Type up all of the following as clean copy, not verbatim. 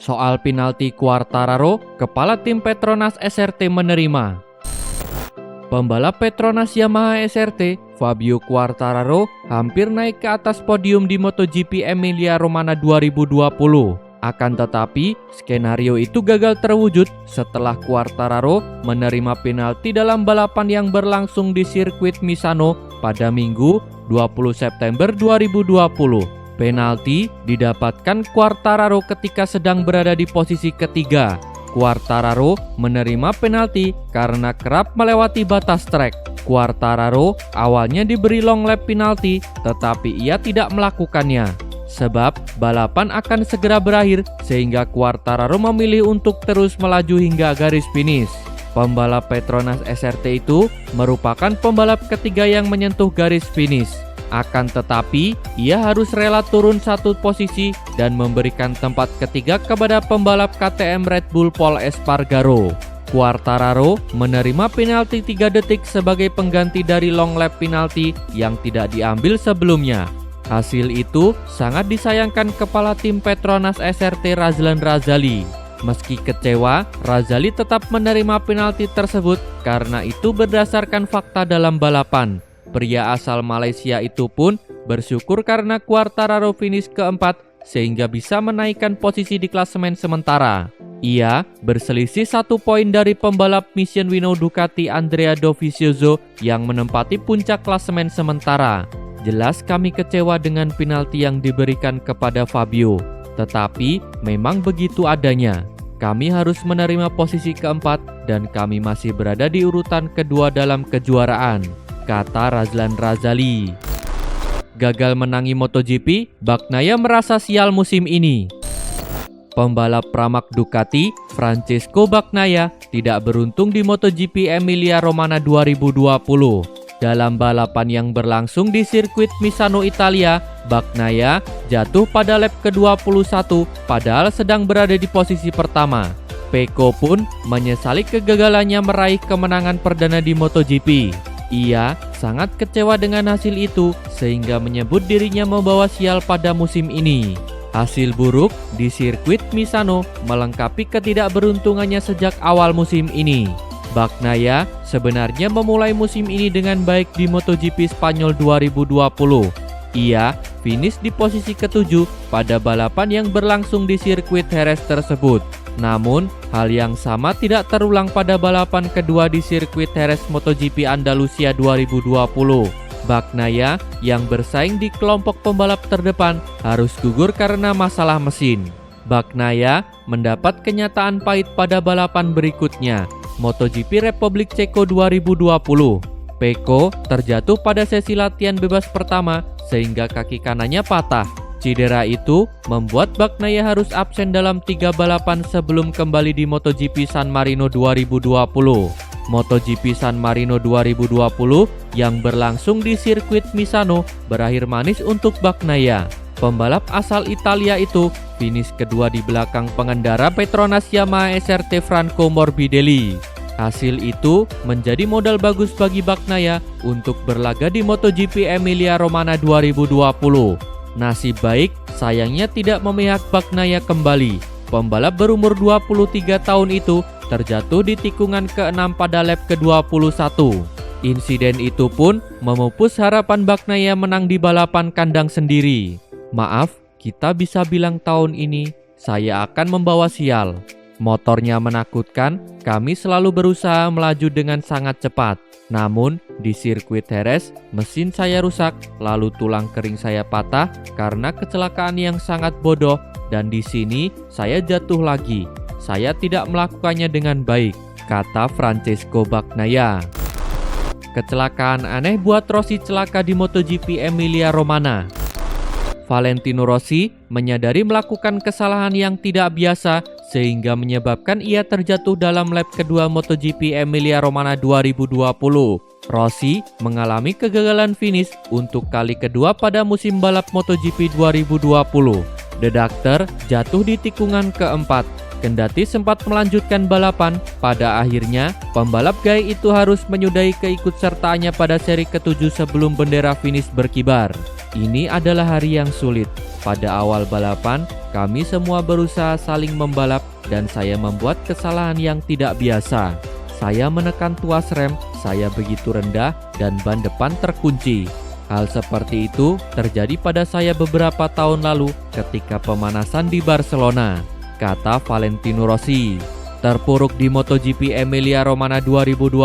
Soal penalti Quartararo, kepala tim Petronas SRT menerima. Pembalap Petronas Yamaha SRT, Fabio Quartararo, hampir naik ke atas podium di MotoGP Emilia-Romagna 2020. Akan tetapi, skenario itu gagal terwujud setelah Quartararo menerima penalti dalam balapan yang berlangsung di sirkuit Misano pada Minggu 20 September 2020. Penalti didapatkan Quartararo ketika sedang berada di posisi ketiga. Quartararo menerima penalti karena kerap melewati batas trek. Quartararo awalnya diberi long lap penalti, tetapi ia tidak melakukannya. Sebab balapan akan segera berakhir sehingga Quartararo memilih untuk terus melaju hingga garis finish. Pembalap Petronas SRT itu merupakan pembalap ketiga yang menyentuh garis finish. Akan tetapi, ia harus rela turun satu posisi dan memberikan tempat ketiga kepada pembalap KTM Red Bull Pol Espargaro. Quartararo menerima penalti 3 detik sebagai pengganti dari long lap penalti yang tidak diambil sebelumnya. Hasil itu sangat disayangkan kepala tim Petronas SRT Razlan Razali. Meski kecewa, Razali tetap menerima penalti tersebut karena itu berdasarkan fakta dalam balapan. Pria asal Malaysia itu pun bersyukur karena Quartararo finish keempat sehingga bisa menaikkan posisi di klasemen sementara. Ia berselisih 1 poin dari pembalap Mission-Winnow Ducati Andrea Dovizioso yang menempati puncak klasemen sementara. Jelas kami kecewa dengan penalti yang diberikan kepada Fabio, tetapi memang begitu adanya. Kami harus menerima posisi keempat dan kami masih berada di urutan kedua dalam kejuaraan, kata Razlan Razali. Gagal menangi MotoGP, Bagnaia merasa sial musim ini. Pembalap pramak Ducati, Francesco Bagnaia, tidak beruntung di MotoGP Emilia-Romagna 2020. Dalam balapan yang berlangsung di sirkuit Misano, Italia, Bagnaia jatuh pada lap ke-21 padahal sedang berada di posisi pertama. Pecco pun menyesali kegagalannya meraih kemenangan perdana di MotoGP. Ia sangat kecewa dengan hasil itu sehingga menyebut dirinya membawa sial pada musim ini. Hasil buruk di sirkuit Misano melengkapi ketidakberuntungannya sejak awal musim ini. Bagnaia sebenarnya memulai musim ini dengan baik di MotoGP Spanyol 2020. Ia finish di posisi ke-7 pada balapan yang berlangsung di sirkuit Jerez tersebut. Namun, hal yang sama tidak terulang pada balapan kedua di sirkuit Jerez MotoGP Andalusia 2020. Bagnaia yang bersaing di kelompok pembalap terdepan harus gugur karena masalah mesin. Bagnaia mendapat kenyataan pahit pada balapan berikutnya, MotoGP Republik Ceko 2020. Pecco terjatuh pada sesi latihan bebas pertama sehingga kaki kanannya patah. Cedera itu membuat Bagnaia harus absen dalam 3 balapan sebelum kembali di MotoGP San Marino 2020. MotoGP San Marino 2020 yang berlangsung di sirkuit Misano berakhir manis untuk Bagnaia. Pembalap asal Italia itu finish kedua di belakang pengendara Petronas Yamaha SRT Franco Morbidelli. Hasil itu menjadi modal bagus bagi Bagnaia untuk berlaga di MotoGP Emilia-Romagna 2020. Nasib baik sayangnya tidak memihak Bagnaia kembali. Pembalap berumur 23 tahun itu terjatuh di tikungan ke-6 pada lap ke-21. Insiden itu pun memupus harapan Bagnaia menang di balapan kandang sendiri. Maaf, kita bisa bilang tahun ini saya akan membawa sial. Motornya menakutkan, kami selalu berusaha melaju dengan sangat cepat. Namun, di sirkuit Jerez, mesin saya rusak, lalu tulang kering saya patah karena kecelakaan yang sangat bodoh, dan di sini saya jatuh lagi. Saya tidak melakukannya dengan baik, kata Francesco Bagnaia. Kecelakaan aneh buat Rossi celaka di MotoGP Emilia-Romagna. Valentino Rossi menyadari melakukan kesalahan yang tidak biasa sehingga menyebabkan ia terjatuh dalam lap kedua MotoGP Emilia-Romagna 2020. Rossi mengalami kegagalan finish untuk kali kedua pada musim balap MotoGP 2020. The Doctor jatuh di tikungan keempat. Kendati sempat melanjutkan balapan, pada akhirnya pembalap gaya itu harus menyudahi keikutsertaannya pada seri ke-7 sebelum bendera finish berkibar. Ini adalah hari yang sulit. Pada awal balapan, kami semua berusaha saling membalap dan saya membuat kesalahan yang tidak biasa. Saya menekan tuas rem, saya begitu rendah dan ban depan terkunci. Hal seperti itu terjadi pada saya beberapa tahun lalu ketika pemanasan di Barcelona, kata Valentino Rossi. Terpuruk di MotoGP Emilia-Romagna 2020,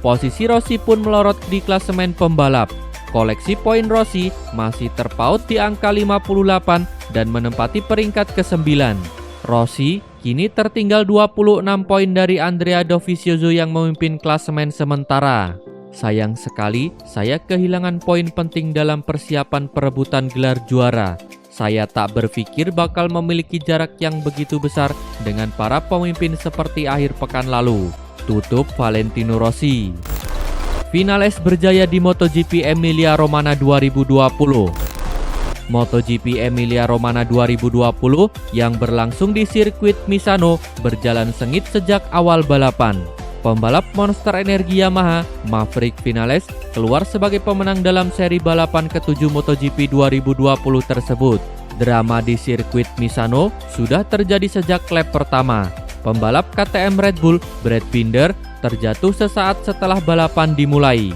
posisi Rossi pun melorot di klasemen pembalap. Koleksi poin Rossi masih terpaut di angka 58 dan menempati peringkat ke-9. Rossi kini tertinggal 26 poin dari Andrea Dovizioso yang memimpin klasemen sementara. Sayang sekali, saya kehilangan poin penting dalam persiapan perebutan gelar juara. Saya tak berpikir bakal memiliki jarak yang begitu besar dengan para pemimpin seperti akhir pekan lalu. Tutup Valentino Rossi. Vinales berjaya di MotoGP Emilia-Romagna 2020. MotoGP Emilia-Romagna 2020 yang berlangsung di sirkuit Misano berjalan sengit sejak awal balapan. Pembalap Monster Energi Yamaha, Maverick Vinales, keluar sebagai pemenang dalam seri balapan ke-7 MotoGP 2020 tersebut. Drama di sirkuit Misano sudah terjadi sejak lap pertama. Pembalap KTM Red Bull, Brad Binder, terjatuh sesaat setelah balapan dimulai.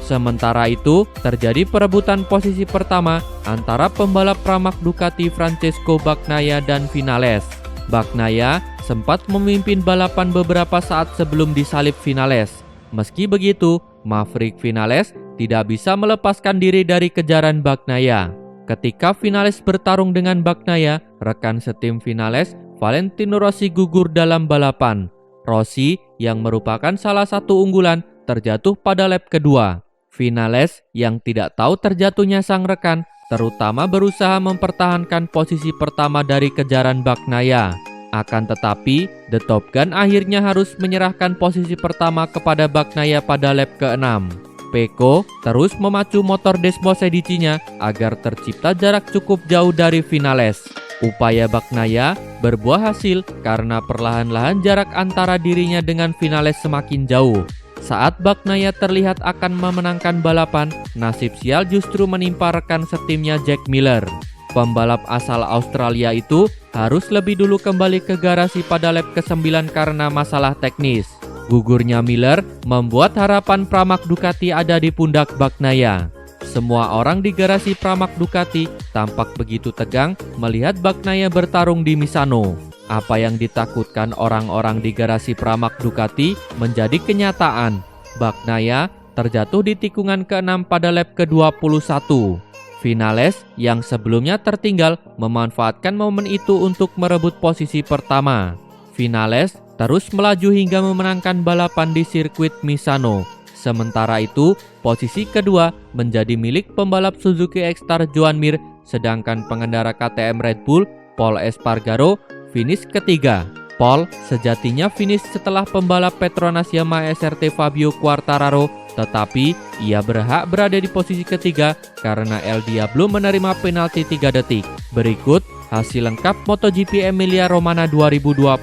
Sementara itu, terjadi perebutan posisi pertama antara pembalap Pramac Ducati Francesco Bagnaia dan Vinales. Bagnaia sempat memimpin balapan beberapa saat sebelum disalip Vinales. Meski begitu, Maverick Vinales tidak bisa melepaskan diri dari kejaran Bagnaia. Ketika Vinales bertarung dengan Bagnaia, rekan setim Vinales, Valentino Rossi, gugur dalam balapan. Rossi, yang merupakan salah satu unggulan, terjatuh pada lap kedua. Vinales, yang tidak tahu terjatuhnya sang rekan, terutama berusaha mempertahankan posisi pertama dari kejaran Bagnaia. Akan tetapi, The Top Gun akhirnya harus menyerahkan posisi pertama kepada Bagnaia pada lap ke-6. Pecco terus memacu motor Desmosedici-nya agar tercipta jarak cukup jauh dari Vinales. Upaya Bagnaia berbuah hasil karena perlahan-lahan jarak antara dirinya dengan Vinales semakin jauh. Saat Bagnaia terlihat akan memenangkan balapan, nasib sial justru menimpa rekan setimnya Jack Miller. Pembalap asal Australia itu harus lebih dulu kembali ke garasi pada lap ke-9 karena masalah teknis. Gugurnya Miller membuat harapan Pramac Ducati ada di pundak Bagnaia. Semua orang di garasi Pramac Ducati tampak begitu tegang melihat Bagnaia bertarung di Misano. Apa yang ditakutkan orang-orang di garasi Pramac Ducati menjadi kenyataan. Bagnaia terjatuh di tikungan ke-6 pada lap ke-21. Vinales yang sebelumnya tertinggal memanfaatkan momen itu untuk merebut posisi pertama. Vinales terus melaju hingga memenangkan balapan di sirkuit Misano. Sementara itu, posisi kedua menjadi milik pembalap Suzuki X-Star Joan Mir, sedangkan pengendara KTM Red Bull, Pol Espargaro, finish ketiga. Pol sejatinya finish setelah pembalap Petronas Yamaha SRT Fabio Quartararo, tetapi ia berhak berada di posisi ketiga karena El Diablo menerima penalti 3 detik. Berikut hasil lengkap MotoGP Emilia-Romagna 2020.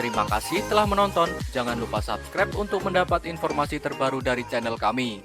Terima kasih telah menonton. Jangan lupa subscribe untuk mendapat informasi terbaru dari channel kami.